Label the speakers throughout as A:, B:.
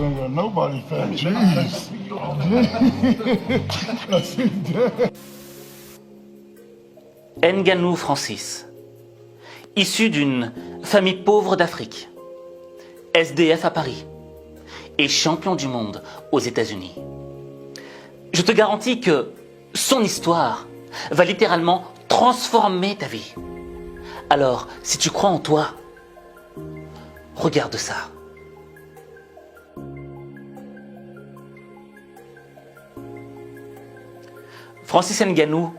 A: ain't got nobody fat. Jeez. I see that.
B: Ngannou Francis, issu d'une famille pauvre d'Afrique, SDF à Paris et champion du monde aux États-Unis. Je te garantis que son histoire va littéralement transformer ta vie. Alors, si tu crois en toi, regarde ça. Francis Ngannou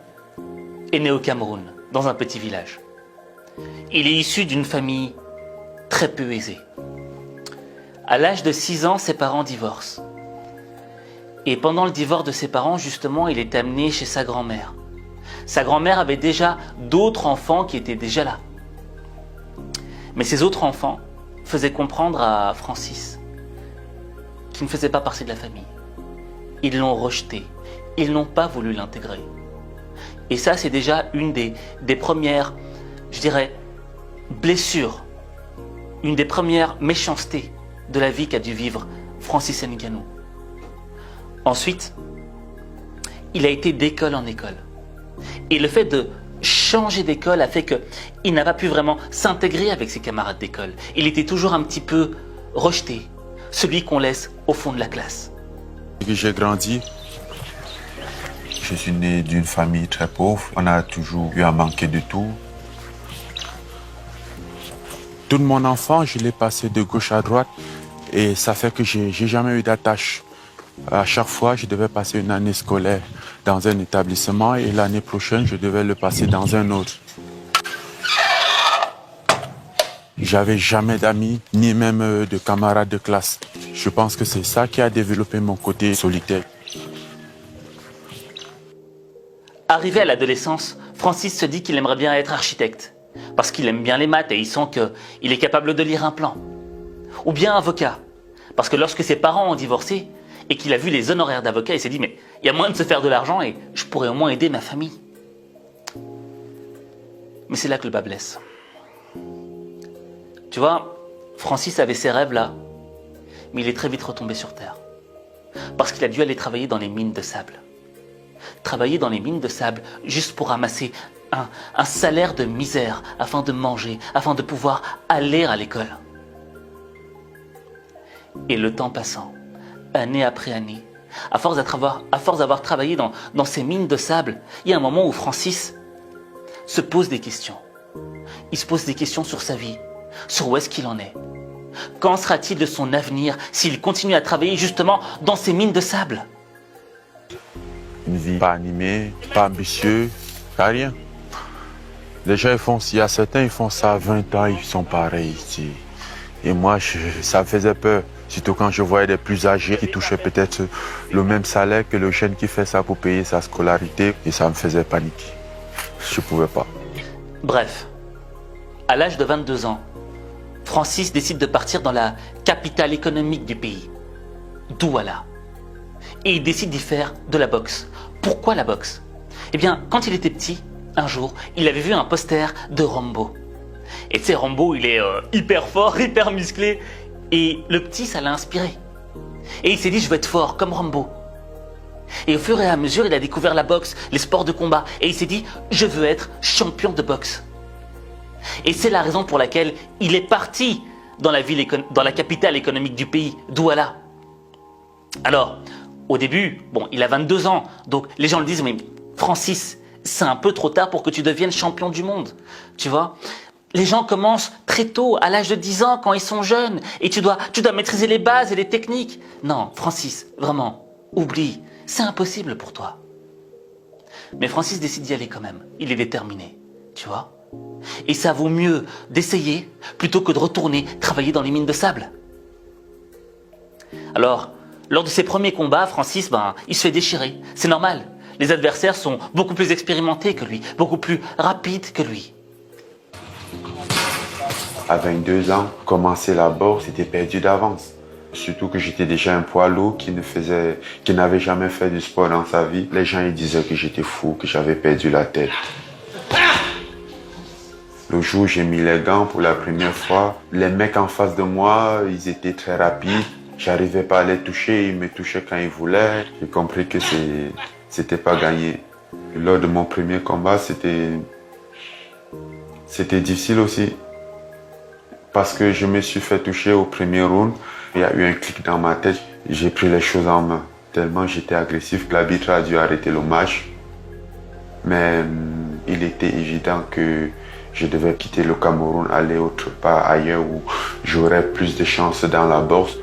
B: est né au Cameroun, dans un petit village. Il est issu d'une famille très peu aisée. À l'âge de 6 ans, ses parents divorcent. Et pendant le divorce de ses parents, justement, il est amené chez sa grand-mère. Sa grand-mère avait déjà d'autres enfants qui étaient déjà là. Mais ces autres enfants faisaient comprendre à Francis qu'il ne faisait pas partie de la famille. Ils l'ont rejeté. Ils n'ont pas voulu l'intégrer. Et ça, c'est déjà une des premières, je dirais, blessures, une des premières méchancetés de la vie qu'a dû vivre Francis Ngannou. Ensuite, il a été d'école en école. Et le fait de changer d'école a fait qu'il n'a pas pu vraiment s'intégrer avec ses camarades d'école. Il était toujours un petit peu rejeté, celui qu'on laisse au fond de la classe.
C: J'ai grandi. Je suis né d'une famille très pauvre. On a toujours eu à manquer de tout. Toute mon enfance, je l'ai passé de gauche à droite. Et ça fait que j'ai jamais eu d'attache. À chaque fois, je devais passer une année scolaire dans un établissement et l'année prochaine, je devais le passer dans un autre. J'avais jamais d'amis, ni même de camarades de classe. Je pense que c'est ça qui a développé mon côté solitaire.
B: Arrivé à l'adolescence, Francis se dit qu'il aimerait bien être architecte, parce qu'il aime bien les maths et il sent qu'il est capable de lire un plan. Ou bien avocat, parce que lorsque ses parents ont divorcé et qu'il a vu les honoraires d'avocat, il s'est dit mais il y a moyen de se faire de l'argent et je pourrais au moins aider ma famille. Mais c'est là que le bas blesse. Tu vois, Francis avait ses rêves là, mais il est très vite retombé sur terre. Parce qu'il a dû aller travailler dans les mines de sable. Travailler dans les mines de sable juste pour ramasser un salaire de misère afin de manger, afin de pouvoir aller à l'école. Et le temps passant, année après année, à force d'avoir travaillé dans ces mines de sable, il y a un moment où Francis se pose des questions. Il se pose des questions sur sa vie, sur où est-ce qu'il en est. Qu'en sera-t-il de son avenir s'il continue à travailler justement dans ces mines de sable?
C: Une vie pas animée, pas ambitieuse, pas rien. Les gens, il y a certains, ils font ça à 20 ans, ils sont pareils ici. Et moi, ça me faisait peur. Surtout quand je voyais des plus âgés qui touchaient peut-être le même salaire que le jeune qui fait ça pour payer sa scolarité. Et ça me faisait paniquer. Je ne pouvais pas.
B: Bref, à l'âge de 22 ans, Francis décide de partir dans la capitale économique du pays, Douala. Et il décide d'y faire de la boxe. Pourquoi la boxe? Eh bien, quand il était petit, un jour, il avait vu un poster de Rambo. Et tu sais, Rambo, il est hyper fort, hyper musclé. Et le petit, ça l'a inspiré. Et il s'est dit, je veux être fort, comme Rambo. Et au fur et à mesure, il a découvert la boxe, les sports de combat. Et il s'est dit, je veux être champion de boxe. Et c'est la raison pour laquelle il est parti dans la capitale économique du pays, Douala. Alors, au début, bon, il a 22 ans. Donc, les gens le disent, mais Francis, c'est un peu trop tard pour que tu deviennes champion du monde. Tu vois ? Les gens commencent très tôt, à l'âge de 10 ans, quand ils sont jeunes. Et tu dois maîtriser les bases et les techniques. Non, Francis, vraiment, oublie. C'est impossible pour toi. Mais Francis décide d'y aller quand même. Il est déterminé, tu vois. Et ça vaut mieux d'essayer plutôt que de retourner travailler dans les mines de sable. Alors, lors de ses premiers combats, Francis, il se fait déchirer. C'est normal. Les adversaires sont beaucoup plus expérimentés que lui, beaucoup plus rapides que lui.
C: À 22 ans, commencer la boxe, c'était perdu d'avance. Surtout que j'étais déjà un poids lourd qui n'avait jamais fait du sport dans sa vie. Les gens ils disaient que j'étais fou, que j'avais perdu la tête. Le jour où j'ai mis les gants pour la première fois, les mecs en face de moi, ils étaient très rapides. J'arrivais pas à les toucher, ils me touchaient quand ils voulaient. J'ai compris que c'était pas gagné. Lors de mon premier combat, c'était difficile aussi. Parce que je me suis fait toucher au premier round. Il y a eu un clic dans ma tête. J'ai pris les choses en main. Tellement j'étais agressif, l'arbitre a dû arrêter le match. Mais il était évident que je devais quitter le Cameroun, aller autre part ailleurs où j'aurais plus de chances dans la bourse.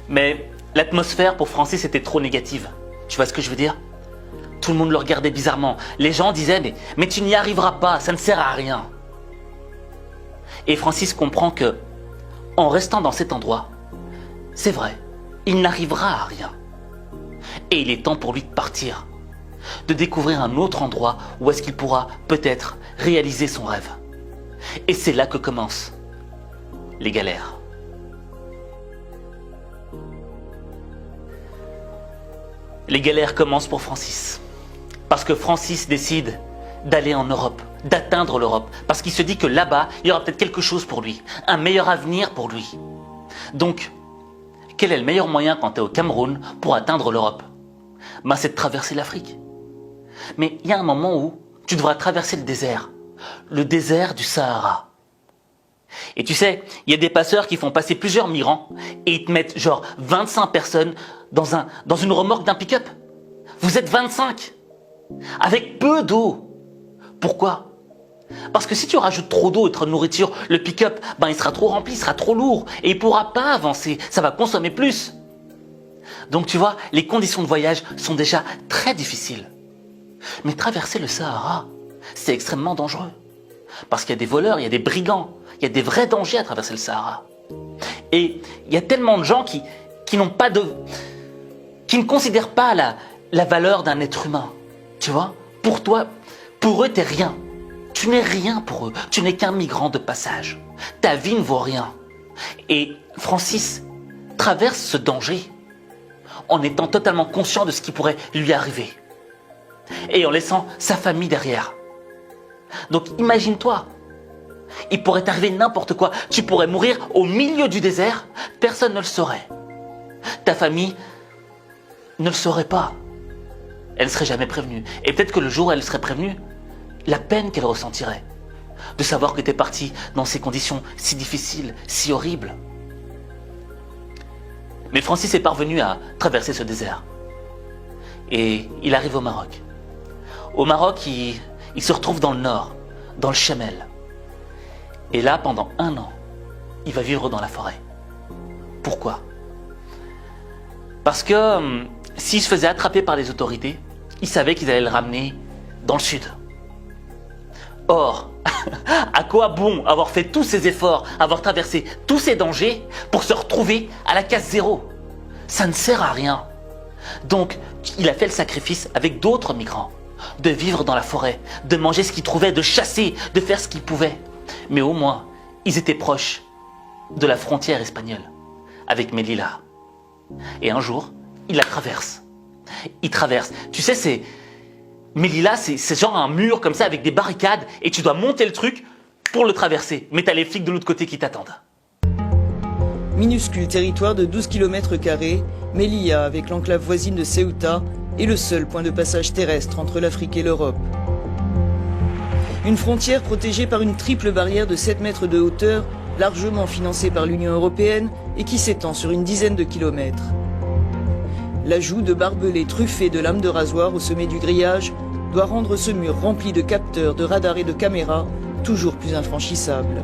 B: Mais l'atmosphère pour Francis était trop négative. Tu vois ce que je veux dire? Tout le monde le regardait bizarrement. Les gens disaient mais tu n'y arriveras pas, ça ne sert à rien. Et Francis comprend que, en restant dans cet endroit, c'est vrai, il n'arrivera à rien. Et il est temps pour lui de partir, de découvrir un autre endroit où est-ce qu'il pourra peut-être réaliser son rêve. Et c'est là que commencent les galères. Les galères commencent pour Francis. Parce que Francis décide d'aller en Europe, d'atteindre l'Europe. Parce qu'il se dit que là-bas, il y aura peut-être quelque chose pour lui, un meilleur avenir pour lui. Donc, quel est le meilleur moyen quand tu es au Cameroun pour atteindre l'Europe? C'est de traverser l'Afrique. Mais il y a un moment où tu devras traverser le désert du Sahara. Et tu sais, il y a des passeurs qui font passer plusieurs migrants et ils te mettent genre 25 personnes dans une remorque d'un pick-up. Vous êtes 25 avec peu d'eau. Pourquoi? Parce que si tu rajoutes trop d'eau et trop de nourriture, le pick-up, il sera trop rempli, il sera trop lourd et il ne pourra pas avancer, ça va consommer plus. Donc tu vois, les conditions de voyage sont déjà très difficiles. Mais traverser le Sahara, c'est extrêmement dangereux. Parce qu'il y a des voleurs, il y a des brigands, il y a des vrais dangers à traverser le Sahara. Et il y a tellement de gens qui ne considèrent pas la valeur d'un être humain. Tu vois? Pour eux, t'es rien. Tu n'es rien pour eux. Tu n'es qu'un migrant de passage. Ta vie ne vaut rien. Et Francis traverse ce danger en étant totalement conscient de ce qui pourrait lui arriver. Et en laissant sa famille derrière. Donc imagine-toi, il pourrait t'arriver n'importe quoi. Tu pourrais mourir au milieu du désert, personne ne le saurait. Ta famille ne le saurait pas. Elle ne serait jamais prévenue. Et peut-être que le jour où elle serait prévenue, la peine qu'elle ressentirait, de savoir que tu es parti dans ces conditions si difficiles, si horribles. Mais Francis est parvenu à traverser ce désert. Et il arrive au Maroc. Au Maroc, il se retrouve dans le nord, dans le Chemel. Et là, pendant 1 an, il va vivre dans la forêt. Pourquoi? Parce que s'il se faisait attraper par les autorités, il savait qu'ils allaient le ramener dans le sud. Or, à quoi bon avoir fait tous ces efforts, avoir traversé tous ces dangers pour se retrouver à la case zéro? Ça ne sert à rien. Donc, il a fait le sacrifice avec d'autres migrants, de vivre dans la forêt, de manger ce qu'il trouvait, de chasser, de faire ce qu'il pouvait. Mais au moins, ils étaient proches de la frontière espagnole, avec Melilla. Et un jour, il la traverse. Il traverse. Tu sais, Melilla, c'est genre un mur comme ça avec des barricades et tu dois monter le truc pour le traverser. Mais t'as les flics de l'autre côté qui t'attendent.
D: Minuscule territoire de 12 km², Melilla, avec l'enclave voisine de Ceuta, est le seul point de passage terrestre entre l'Afrique et l'Europe. Une frontière protégée par une triple barrière de 7 mètres de hauteur, largement financée par l'Union européenne et qui s'étend sur une dizaine de kilomètres. L'ajout de barbelés truffés de lames de rasoir au sommet du grillage doit rendre ce mur rempli de capteurs, de radars et de caméras toujours plus infranchissable.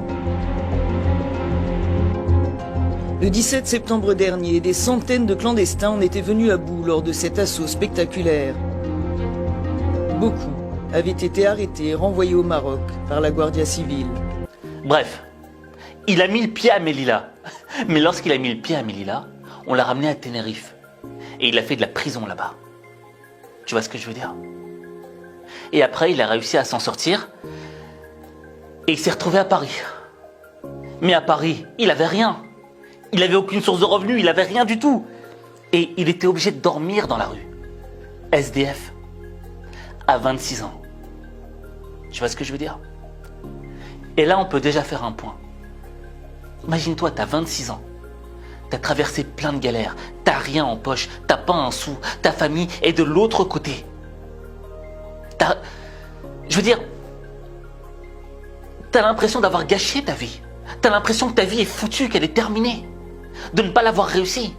D: Le 17 septembre dernier, des centaines de clandestins en étaient venus à bout lors de cet assaut spectaculaire. Beaucoup avaient été arrêtés et renvoyés au Maroc par la Guardia Civile.
B: Bref, il a mis le pied à Melilla. Mais lorsqu'il a mis le pied à Melilla, on l'a ramené à Tenerife. Et il a fait de la prison là-bas. Tu vois ce que je veux dire? Et après, il a réussi à s'en sortir. Et il s'est retrouvé à Paris. Mais à Paris, il avait rien. Il n'avait aucune source de revenus, il n'avait rien du tout. Et il était obligé de dormir dans la rue. SDF. À 26 ans. Tu vois ce que je veux dire? Et là, on peut déjà faire un point. Imagine-toi, tu as 26 ans. t'as traversé plein de galères, t'as rien en poche, t'as pas un sou, ta famille est de l'autre côté. Je veux dire, t'as l'impression d'avoir gâché ta vie. T'as l'impression que ta vie est foutue, qu'elle est terminée, de ne pas l'avoir réussi.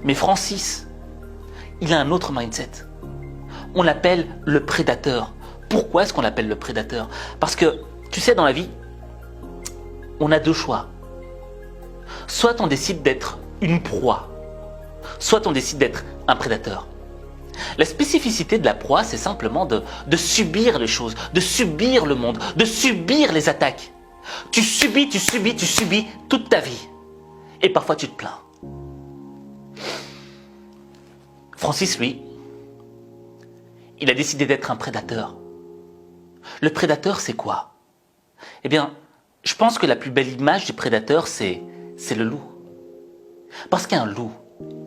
B: Mais Francis, il a un autre mindset. On l'appelle le prédateur. Pourquoi est-ce qu'on l'appelle le prédateur? Parce que, tu sais, dans la vie, on a deux choix. Soit on décide d'être une proie, soit on décide d'être un prédateur. La spécificité de la proie, c'est simplement de subir les choses, de subir le monde, de subir les attaques. Tu subis toute ta vie. Et parfois tu te plains. Francis, lui, il a décidé d'être un prédateur. Le prédateur, c'est quoi? Eh bien, je pense que la plus belle image du prédateur, c'est le loup. Parce qu'un loup,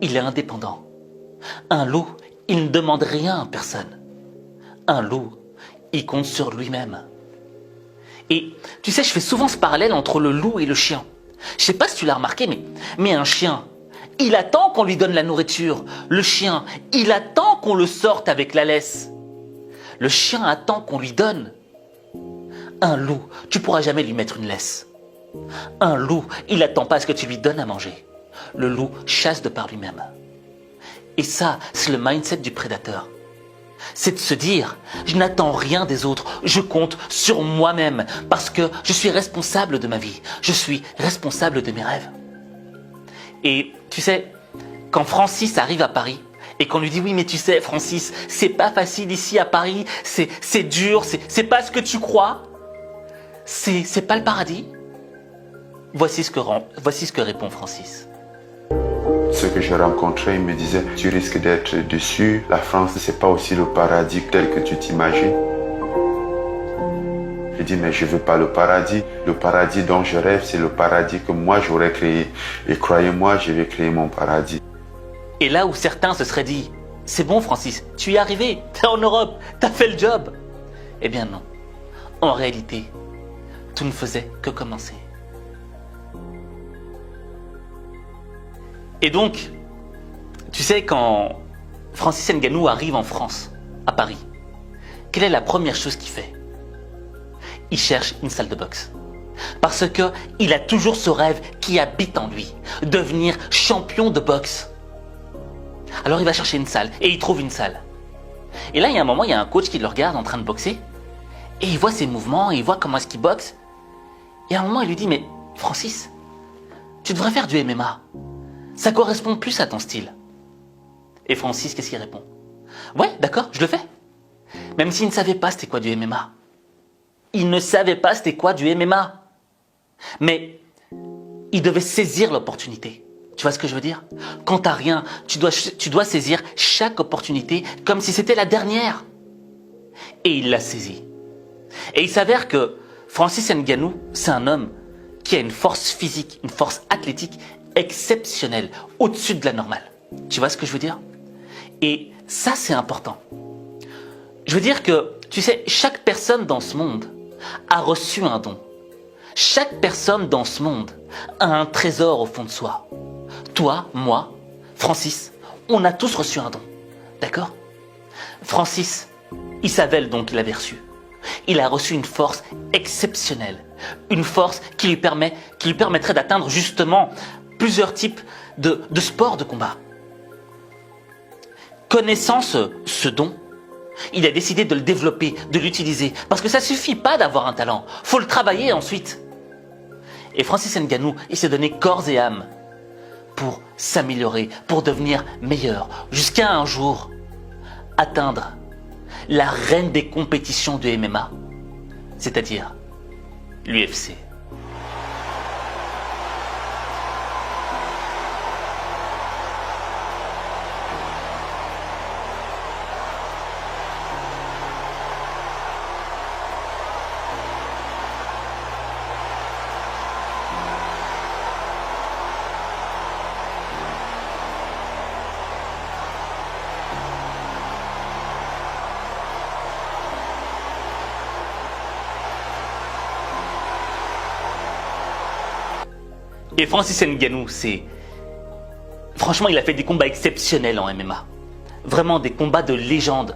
B: il est indépendant. Un loup, il ne demande rien à personne. Un loup, il compte sur lui-même. Et tu sais, je fais souvent ce parallèle entre le loup et le chien. Je sais pas si tu l'as remarqué, mais un chien, il attend qu'on lui donne la nourriture. Le chien, il attend qu'on le sorte avec la laisse. Le chien attend qu'on lui donne. Un loup, tu pourras jamais lui mettre une laisse. Un loup, il attend pas à ce que tu lui donnes à manger. Le loup chasse de par lui-même. Et ça, c'est le mindset du prédateur. C'est de se dire, je n'attends rien des autres, je compte sur moi-même parce que je suis responsable de ma vie, je suis responsable de mes rêves. Et tu sais, quand Francis arrive à Paris et qu'on lui dit, oui mais tu sais Francis, c'est pas facile ici à Paris, c'est dur, c'est pas ce que tu crois, c'est pas le paradis. Voici ce que répond Francis.
C: Ceux que j'ai rencontrés, ils me disaient, tu risques d'être déçu. La France, c'est pas aussi le paradis tel que tu t'imagines. Je dis, mais je veux pas le paradis. Le paradis dont je rêve, c'est le paradis que moi j'aurais créé. Et croyez-moi, je vais créer mon paradis.
B: Et là où certains se seraient dit, c'est bon Francis, tu y es arrivé, t'es en Europe, t'as fait le job. Eh bien non. En réalité, tout ne faisait que commencer. Et donc, tu sais, quand Francis Ngannou arrive en France, à Paris, quelle est la première chose qu'il fait? Il cherche une salle de boxe. Parce qu'il a toujours ce rêve qui habite en lui, devenir champion de boxe. Alors il va chercher une salle, et il trouve une salle. Et là, il y a un moment, il y a un coach qui le regarde en train de boxer, et il voit ses mouvements, et il voit comment est-ce qu'il boxe. Et à un moment, il lui dit, mais Francis, tu devrais faire du MMA. Ça correspond plus à ton style. Et Francis, qu'est-ce qu'il répond? Ouais, d'accord, je le fais. Même s'il ne savait pas c'était quoi du MMA. Il ne savait pas c'était quoi du MMA. Mais il devait saisir l'opportunité. Tu vois ce que je veux dire? Quand t'as rien, tu dois saisir chaque opportunité comme si c'était la dernière. Et il l'a saisi. Et il s'avère que Francis Ngannou, c'est un homme qui a une force physique, une force athlétique exceptionnelle, au-dessus de la normale. Tu vois ce que je veux dire? Et ça, c'est important. Je veux dire que, tu sais, chaque personne dans ce monde a reçu un don. Chaque personne dans ce monde a un trésor au fond de soi. Toi, moi, Francis, on a tous reçu un don. D'accord? Francis, il savait le don qu'il avait reçu. Il a reçu une force exceptionnelle. Une force qui lui permettrait d'atteindre justement plusieurs types de sports de combat. Connaissant ce don, il a décidé de le développer, de l'utiliser. Parce que ça suffit pas d'avoir un talent. Faut le travailler ensuite. Et Francis Ngannou, il s'est donné corps et âme pour s'améliorer, pour devenir meilleur. Jusqu'à un jour, atteindre la reine des compétitions du MMA, c'est-à-dire l'UFC. Et Francis Ngannou, c'est... Franchement, il a fait des combats exceptionnels en MMA. Vraiment des combats de légende.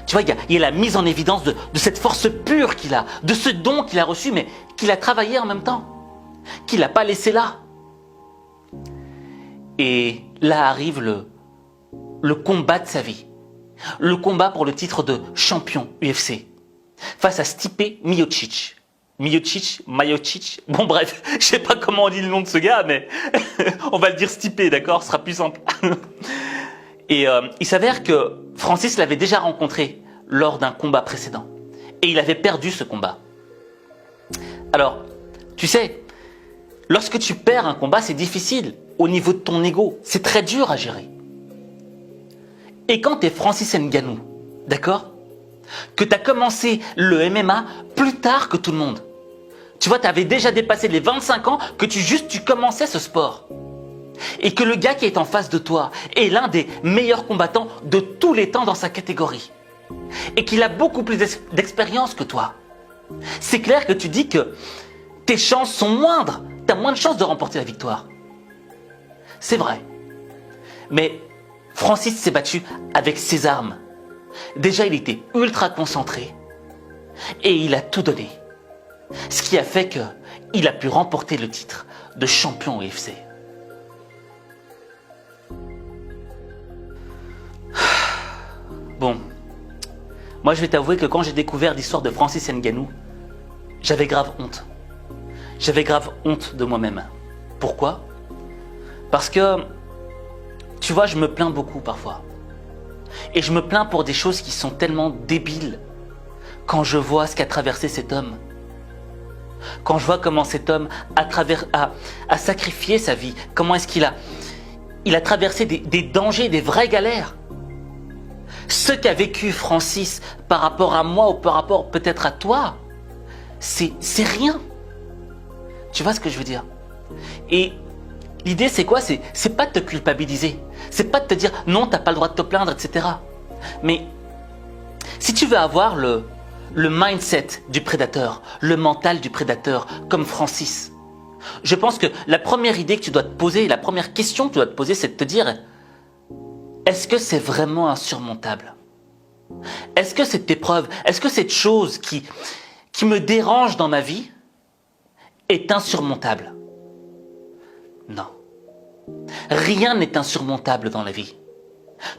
B: Tu vois, il y a la mise en évidence de cette force pure qu'il a, de ce don qu'il a reçu, mais qu'il a travaillé en même temps, qu'il n'a pas laissé là. Et là arrive le combat de sa vie. Le combat pour le titre de champion UFC. Face à Stipe Miocic. Miocic, bon bref, je sais pas comment on dit le nom de ce gars, mais on va le dire Stipe, d'accord, ce sera plus simple. Et il s'avère que Francis l'avait déjà rencontré lors d'un combat précédent. Et il avait perdu ce combat. Alors, tu sais, lorsque tu perds un combat, c'est difficile au niveau de ton ego. C'est très dur à gérer. Et quand tu es Francis Ngannou, d'accord, que tu as commencé le MMA plus tard que tout le monde. Tu vois, tu avais déjà dépassé les 25 ans que tu commençais ce sport. Et que le gars qui est en face de toi est l'un des meilleurs combattants de tous les temps dans sa catégorie. Et qu'il a beaucoup plus d'expérience que toi. C'est clair que tu dis que tes chances sont moindres. Tu as moins de chances de remporter la victoire. C'est vrai. Mais Francis s'est battu avec ses armes. Déjà, il était ultra concentré et il a tout donné. Ce qui a fait qu'il a pu remporter le titre de champion UFC. Bon, moi je vais t'avouer que quand j'ai découvert l'histoire de Francis Ngannou, j'avais grave honte. J'avais grave honte de moi-même. Pourquoi? Parce que, tu vois, je me plains beaucoup parfois. Et je me plains pour des choses qui sont tellement débiles quand je vois ce qu'a traversé cet homme. Quand je vois comment cet homme a sacrifié sa vie, comment est-ce qu'il a traversé des dangers, des vraies galères. Ce qu'a vécu Francis par rapport à moi ou par rapport peut-être à toi, c'est rien. Tu vois ce que je veux dire? Et l'idée c'est quoi? C'est pas de te culpabiliser. C'est pas de te dire non, t'as pas le droit de te plaindre, etc. Mais si tu veux avoir le mindset du prédateur, le mental du prédateur, comme Francis, je pense que la première idée que tu dois te poser, la première question que tu dois te poser, c'est de te dire: est-ce que c'est vraiment insurmontable? Est-ce que cette épreuve, est-ce que cette chose qui me dérange dans ma vie est insurmontable? Non. Rien n'est insurmontable dans la vie.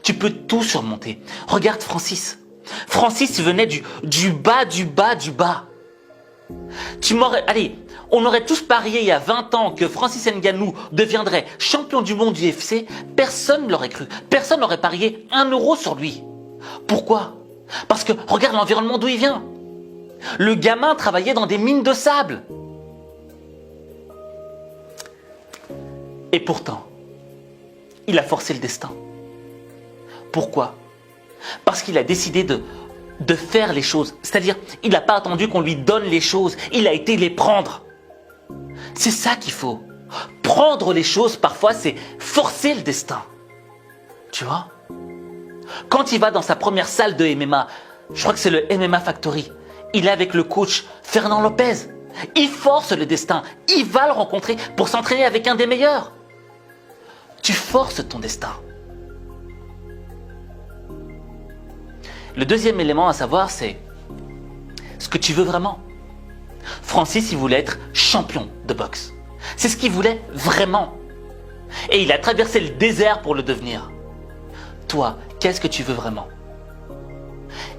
B: Tu peux tout surmonter. Regarde Francis. Francis venait du bas, du bas, du bas. Allez, on aurait tous parié il y a 20 ans que Francis Ngannou deviendrait champion du monde du UFC. Personne ne l'aurait cru. Personne n'aurait parié 1 euro sur lui. Pourquoi? Parce que regarde l'environnement d'où il vient. Le gamin travaillait dans des mines de sable. Et pourtant, il a forcé le destin. Pourquoi? Parce qu'il a décidé de faire les choses. C'est-à-dire, il n'a pas attendu qu'on lui donne les choses. Il a été les prendre. C'est ça qu'il faut. Prendre les choses, parfois, c'est forcer le destin. Tu vois? Quand il va dans sa première salle de MMA, je crois que c'est le MMA Factory, il est avec le coach Fernand Lopez. Il force le destin. Il va le rencontrer pour s'entraîner avec un des meilleurs. Tu forces ton destin. Le deuxième élément à savoir, c'est ce que tu veux vraiment. Francis, il voulait être champion de boxe. C'est ce qu'il voulait vraiment. Et il a traversé le désert pour le devenir. Toi, qu'est-ce que tu veux vraiment?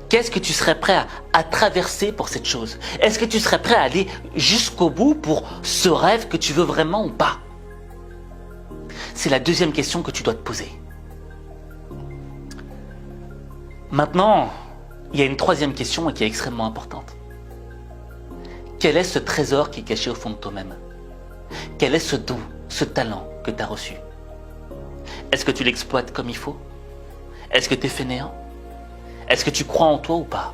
B: Qu'est-ce que tu serais prêt à traverser pour cette chose? Est-ce que tu serais prêt à aller jusqu'au bout pour ce rêve que tu veux vraiment ou pas? C'est la deuxième question que tu dois te poser. Maintenant, il y a une troisième question et qui est extrêmement importante. Quel est ce trésor qui est caché au fond de toi-même? Quel est ce don, ce talent que tu as reçu? Est-ce que tu l'exploites comme il faut? Est-ce que tu es fainéant? Est-ce que tu crois en toi ou pas?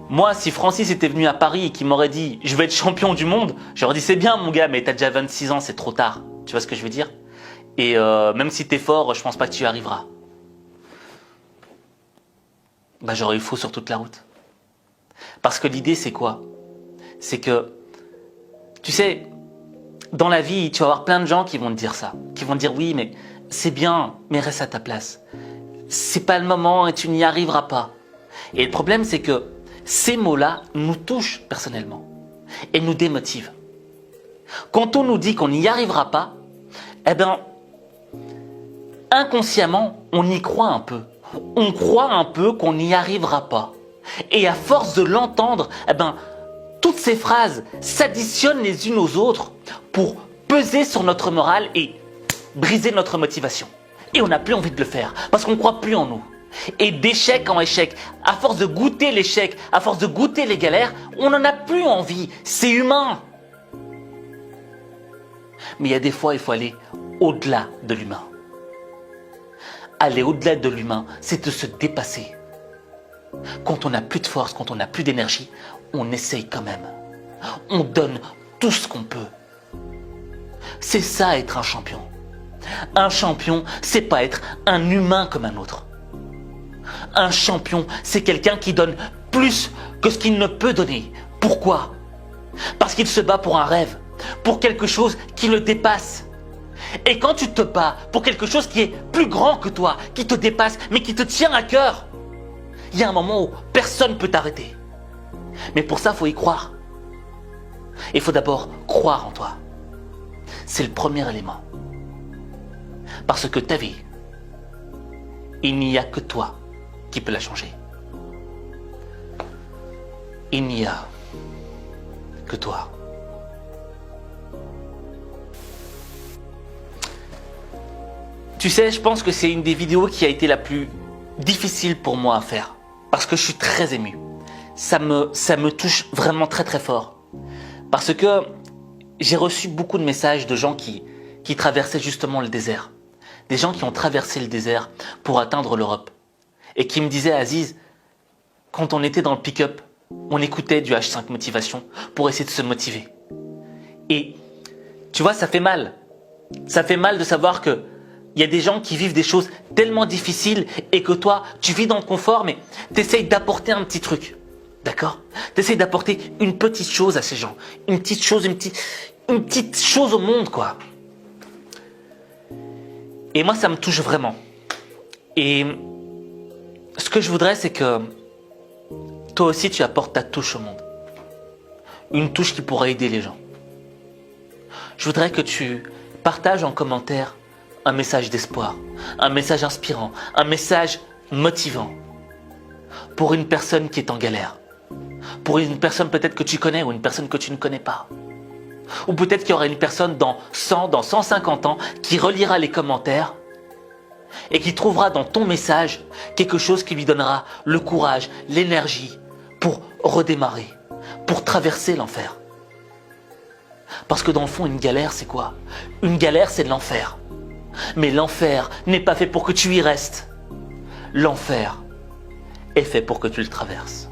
B: Moi, si Francis était venu à Paris et qu'il m'aurait dit « je vais être champion du monde », j'aurais dit « c'est bien mon gars, mais t'as déjà 26 ans, c'est trop tard ». Tu vois ce que je veux dire? Et même si t'es fort, je pense pas que tu y arriveras. Bah, j'aurais eu faux sur toute la route. Parce que l'idée, c'est quoi? C'est que Tu sais, dans la vie, tu vas avoir plein de gens qui vont te dire ça. Qui vont te dire oui, mais c'est bien, mais reste à ta place. C'est pas le moment et tu n'y arriveras pas. Et le problème, c'est que ces mots-là nous touchent personnellement et nous démotivent. Quand on nous dit qu'on n'y arrivera pas, eh bien, inconsciemment, on y croit un peu. On croit un peu qu'on n'y arrivera pas. Et à force de l'entendre, eh ben, toutes ces phrases s'additionnent les unes aux autres pour peser sur notre morale et briser notre motivation. Et on n'a plus envie de le faire parce qu'on ne croit plus en nous. Et d'échec en échec, à force de goûter l'échec, à force de goûter les galères, on n'en a plus envie. C'est humain. Mais il y a des fois, il faut aller au-delà de l'humain. Aller au-delà de l'humain, c'est de se dépasser. Quand on n'a plus de force, quand on n'a plus d'énergie, on essaye quand même. On donne tout ce qu'on peut. C'est ça être un champion. Un champion, c'est pas être un humain comme un autre. Un champion, c'est quelqu'un qui donne plus que ce qu'il ne peut donner. Pourquoi? Parce qu'il se bat pour un rêve, pour quelque chose qui le dépasse. Et quand tu te bats pour quelque chose qui est plus grand que toi, qui te dépasse, mais qui te tient à cœur, il y a un moment où personne ne peut t'arrêter. Mais pour ça, il faut y croire. Il faut d'abord croire en toi. C'est le premier élément. Parce que ta vie, il n'y a que toi qui peut la changer. Il n'y a que toi. Tu sais, je pense que c'est une des vidéos qui a été la plus difficile pour moi à faire. Parce que je suis très ému. Ça me touche vraiment très très fort. Parce que j'ai reçu beaucoup de messages de gens qui traversaient justement le désert. Des gens qui ont traversé le désert pour atteindre l'Europe. Et qui me disaient, Aziz, quand on était dans le pick-up, on écoutait du H5 Motivation pour essayer de se motiver. Et tu vois, ça fait mal. Ça fait mal de savoir que il y a des gens qui vivent des choses tellement difficiles et que toi, tu vis dans le confort, mais tu essayes d'apporter un petit truc. D'accord? Tu essayes d'apporter une petite chose à ces gens. Une petite chose, une petite chose au monde, quoi. Et moi, ça me touche vraiment. Et ce que je voudrais, c'est que toi aussi, tu apportes ta touche au monde. Une touche qui pourra aider les gens. Je voudrais que tu partages en commentaire un message d'espoir, un message inspirant, un message motivant pour une personne qui est en galère, pour une personne peut-être que tu connais ou une personne que tu ne connais pas. Ou peut-être qu'il y aura une personne dans 100, dans 150 ans qui relira les commentaires et qui trouvera dans ton message quelque chose qui lui donnera le courage, l'énergie pour redémarrer, pour traverser l'enfer. Parce que dans le fond, une galère, c'est quoi? Une galère, c'est de l'enfer. Mais l'enfer n'est pas fait pour que tu y restes. L'enfer est fait pour que tu le traverses.